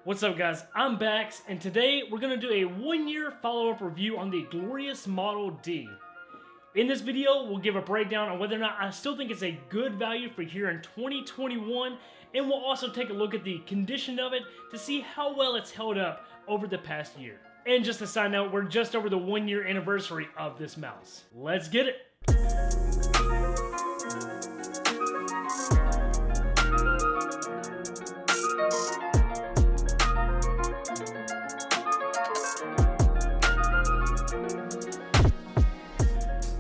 What's up guys, I'm Bax, and today we're going to do a 1-year follow-up review on the Glorious Model D. In this video, we'll give a breakdown on whether or not I still think it's a good value for here in 2021, and we'll also take a look at the condition of it to see how well it's held up over the past year. And just a side note, we're just over the 1-year anniversary of this mouse. Let's get it!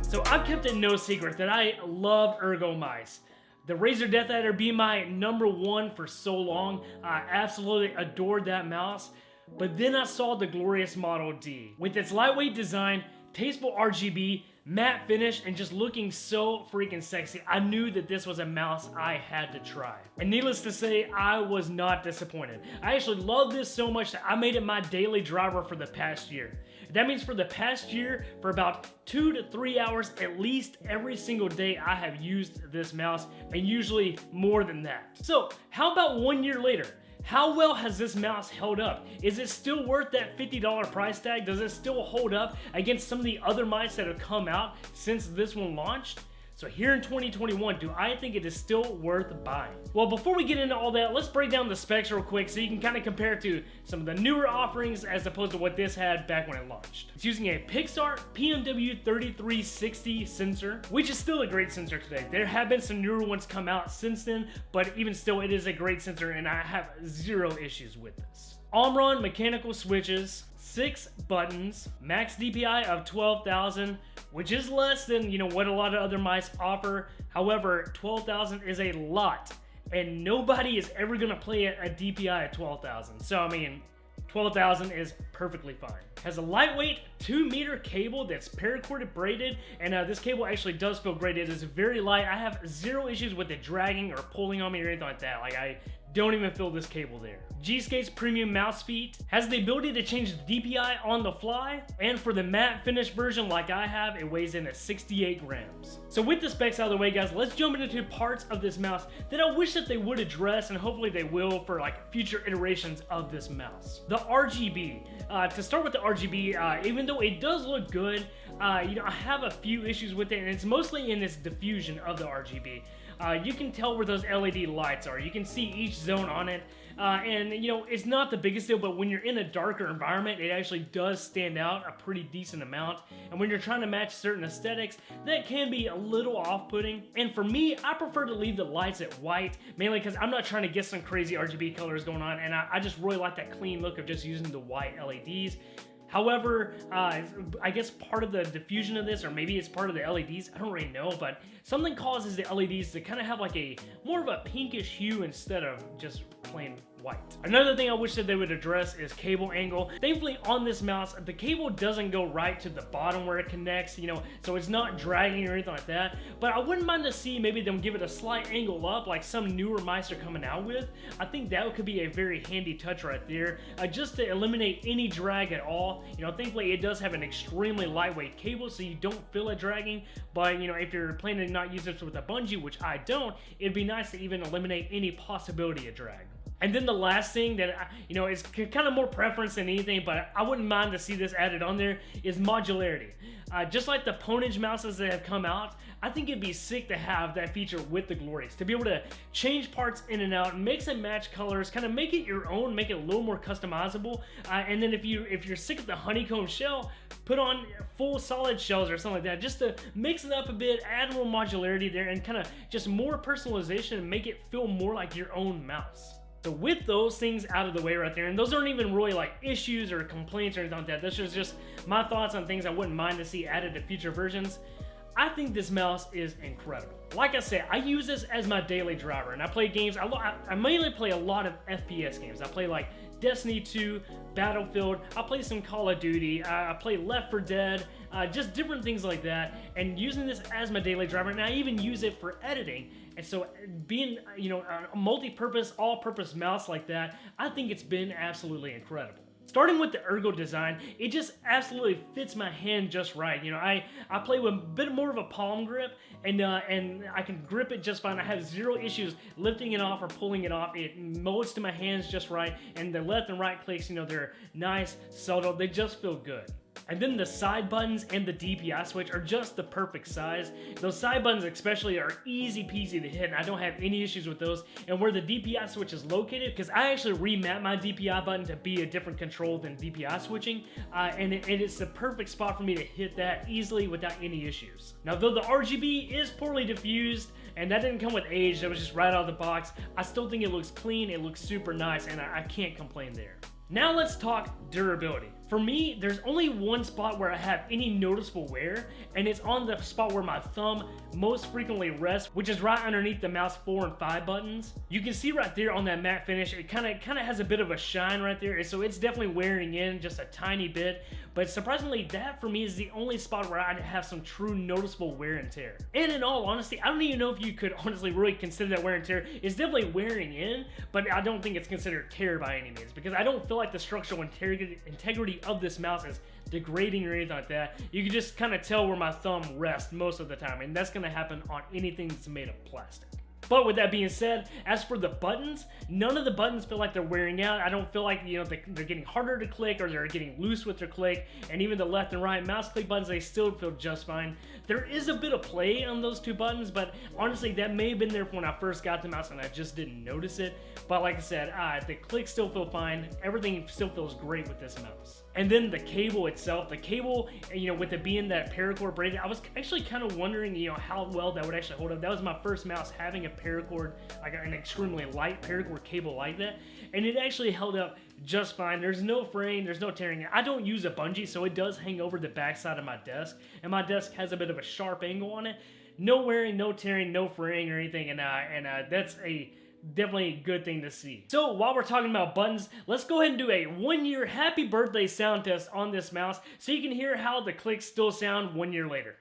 So I've kept it no secret that I love Ergo mice. The Razer Death Adder being my #1 for so long. I absolutely adored that mouse. But then I saw the Glorious Model D. With its lightweight design, tasteful RGB, matte finish, and just looking so freaking sexy, I knew that this was a mouse I had to try. And needless to say, I was not disappointed. I actually love this so much that I made it my daily driver for the past year. That means for the past year, for about 2 to 3 hours at least every single day, I have used this mouse, and usually more than that. So how about 1 year later? How well has this mouse held up? Is it still worth that $50 price tag? Does it still hold up against some of the other mice that have come out since this one launched? So here in 2021, do I think it is still worth buying? Well, before we get into all that, let's break down the specs real quick so you can kind of compare it to some of the newer offerings as opposed to what this had back when it launched. It's using a Pixart PMW3360 sensor, which is still a great sensor today. There have been some newer ones come out since then, but even still, it is a great sensor and I have zero issues with this. Omron mechanical switches, 6 buttons, max DPI of 12,000, which is less than what a lot of other mice offer. However, 12,000 is a lot, and nobody is ever gonna play a DPI at 12,000. So I mean, 12,000 is perfectly fine. Has a lightweight 2-meter cable that's paracord braided, and this cable actually does feel great. It is very light. I have zero issues with it dragging or pulling on me or anything like that. Like, I don't even feel this cable there. G-Skate's premium mouse feet has the ability to change the DPI on the fly, and for the matte finish version like I have, it weighs in at 68 grams. So with the specs out of the way, guys, let's jump into parts of this mouse that I wish that they would address, and hopefully they will for like future iterations of this mouse. The RGB. To start with the RGB, even though it does look good, I have a few issues with it, and it's mostly in this diffusion of the RGB. You can tell where those LED lights are. You can see each zone on it. And it's not the biggest deal, but when you're in a darker environment, it actually does stand out a pretty decent amount. And when you're trying to match certain aesthetics, that can be a little off-putting. And for me, I prefer to leave the lights at white, mainly because I'm not trying to get some crazy RGB colors going on, and I just really like that clean look of just using the white LEDs. However, I guess part of the diffusion of this, or maybe it's part of the LEDs, I don't really know, but something causes the LEDs to kind of have like a more of a pinkish hue instead of just plain white. Another thing I wish that they would address is cable angle. Thankfully on this mouse, the cable doesn't go right to the bottom where it connects, so it's not dragging or anything like that. But I wouldn't mind to see maybe them give it a slight angle up like some newer mice are coming out with. I think that could be a very handy touch right there, just to eliminate any drag at all. Thankfully it does have an extremely lightweight cable, so you don't feel it dragging. But if you're planning to not use this with a bungee, which I don't, it'd be nice to even eliminate any possibility of drag. And then the last thing that, is kind of more preference than anything, but I wouldn't mind to see this added on there, is modularity. Just like the Ponage mouses that have come out, I think it'd be sick to have that feature with the Glorious, to be able to change parts in and out, mix and match colors, kind of make it your own, make it a little more customizable. And then if you're sick of the honeycomb shell, put on full solid shells or something like that, just to mix it up a bit, add a little modularity there, and kind of just more personalization and make it feel more like your own mouse. So with those things out of the way right there, and those aren't even really like issues or complaints or anything like that, this is just my thoughts on things I wouldn't mind to see added to future versions. I think this mouse is incredible. Like I said, I use this as my daily driver, and I play games. I mainly play a lot of FPS games. I play like Destiny 2, Battlefield, I play some Call of Duty, I play Left 4 Dead, just different things like that, and using this as my daily driver, and I even use it for editing. And so being, a multi-purpose, all-purpose mouse like that, I think it's been absolutely incredible. Starting with the ergo design, it just absolutely fits my hand just right. You know, I play with a bit more of a palm grip, and I can grip it just fine. I have zero issues lifting it off or pulling it off. It molds to my hands just right, and the left and right clicks, you know, they're nice, subtle, they just feel good. And then the side buttons and the DPI switch are just the perfect size. Those side buttons especially are easy peasy to hit, and I don't have any issues with those. And where the DPI switch is located, because I actually remapped my DPI button to be a different control than DPI switching, and it's the perfect spot for me to hit that easily without any issues. Now, though the RGB is poorly diffused, and that didn't come with age, that was just right out of the box, I still think it looks clean, it looks super nice, and I can't complain there. Now let's talk durability. For me, there's only one spot where I have any noticeable wear, and it's on the spot where my thumb most frequently rests, which is right underneath the mouse 4 and 5 buttons. You can see right there on that matte finish, it kind of has a bit of a shine right there, so it's definitely wearing in just a tiny bit. But surprisingly, that for me is the only spot where I have some true noticeable wear and tear. And in all honesty, I don't even know if you could honestly really consider that wear and tear. It's definitely wearing in, but I don't think it's considered tear by any means, because I don't feel like the structural integrity of this mouse is degrading or anything like that. You can just kind of tell where my thumb rests most of the time, and that's going to happen on anything that's made of plastic. But with that being said, as for the buttons, none of the buttons feel like they're wearing out. I don't feel like, you know, they're getting harder to click or they're getting loose with their click. And even the left and right mouse click buttons, they still feel just fine. There is a bit of play on those two buttons, but honestly, that may have been there when I first got the mouse and I just didn't notice it. But like I said, the clicks still feel fine. Everything still feels great with this mouse. And then the cable itself, you know, with it being that paracord braided, I was actually kind of wondering, you know, how well that would actually hold up. That was my first mouse having a paracord, like an extremely light paracord cable like that, and it actually held up just fine. There's no fraying, there's no tearing. I don't use a bungee, so it does hang over the back side of my desk, and my desk has a bit of a sharp angle on it. No wearing, no tearing, no fraying or anything, and that's definitely a good thing to see. So while we're talking about buttons, let's go ahead and do a 1-year happy birthday sound test on this mouse so you can hear how the clicks still sound 1 year later.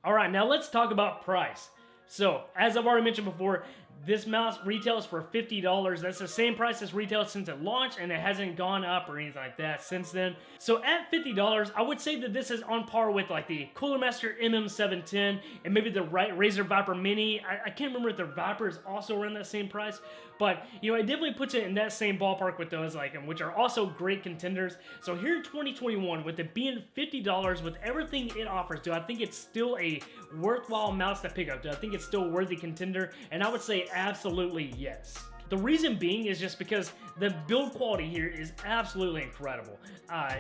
All right, now let's talk about price. So, as I've already mentioned before, this mouse retails for $50. That's the same price as retail since it launched, and it hasn't gone up or anything like that since then. So at $50, I would say that this is on par with like the Cooler Master MM710 and maybe the Razer Viper Mini. I can't remember if the Viper is also around that same price, but you know, it definitely puts it in that same ballpark with those, like, which are also great contenders. So here in 2021, with it being $50 with everything it offers, do I think it's still a worthwhile mouse to pick up? Do I think it's still a worthy contender? And I would say absolutely yes. The reason being is just because the build quality here is absolutely incredible.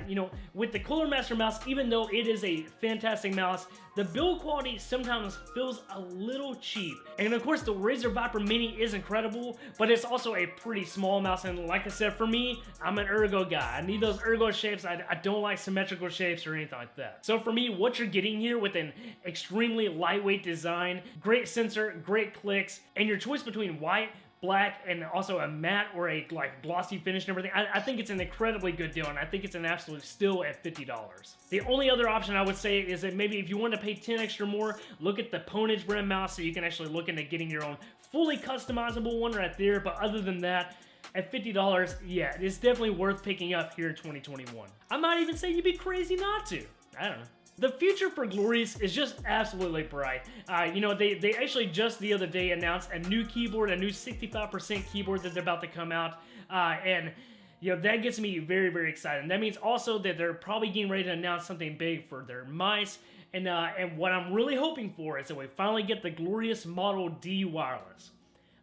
You know, with the Cooler Master mouse, even though it is a fantastic mouse, the build quality sometimes feels a little cheap. And of course, the Razer Viper Mini is incredible, but it's also a pretty small mouse. And like I said, for me, I'm an ergo guy. I need those ergo shapes. I don't like symmetrical shapes or anything like that. So for me, what you're getting here with an extremely lightweight design, great sensor, great clicks, and your choice between white, black, and also a matte or a like glossy finish and everything, I think it's an incredibly good deal, and I think it's an absolute steal at $50. The only other option I would say is that maybe if you want to pay 10 extra more, look at the Pwnage brand mouse, so you can actually look into getting your own fully customizable one right there. But other than that, at $50, yeah, it's definitely worth picking up here in 2021. I might even say you'd be crazy not to. I don't know. The future for Glorious is just absolutely bright. You know, they actually just the other day announced a new keyboard, a new 65% keyboard that they're about to come out, and you know, that gets me very, very excited. And that means also that they're probably getting ready to announce something big for their mice, and what I'm really hoping for is that we finally get the Glorious Model D wireless.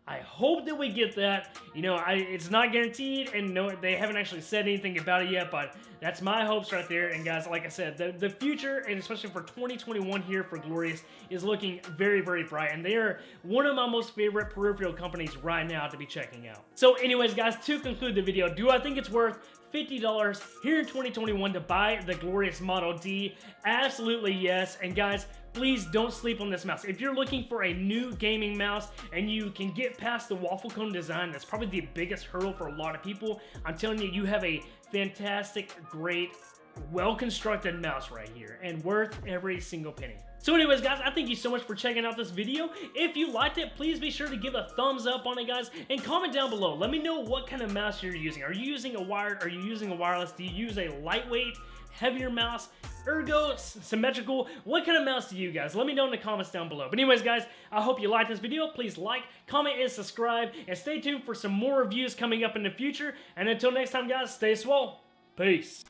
I hope that we get that. You know, it's not guaranteed, and no, they haven't actually said anything about it yet, but that's my hopes right there. And guys, like I said, the future, and especially for 2021 here for Glorious, is looking very, very bright, and they are one of my most favorite peripheral companies right now to be checking out. So anyways, guys, to conclude the video, do I think it's worth $50 here in 2021 to buy the Glorious Model D? Absolutely yes. And guys, please don't sleep on this mouse. If you're looking for a new gaming mouse and you can get past the waffle cone design, that's probably the biggest hurdle for a lot of people. I'm telling you, you have a fantastic, great, well-constructed mouse right here, and worth every single penny. So anyways, guys, I thank you so much for checking out this video. If you liked it, please be sure to give a thumbs up on it, guys, and comment down below. Let me know what kind of mouse you're using. Are you using a wired? Are you using a wireless? Do you use a lightweight, heavier mouse? Ergo, symmetrical? What kind of mouse do you guys? Let me know in the comments down below. But anyways, guys, I hope you liked this video. Please like, comment, and subscribe, and stay tuned for some more reviews coming up in the future. And until next time, guys, stay swole. Peace.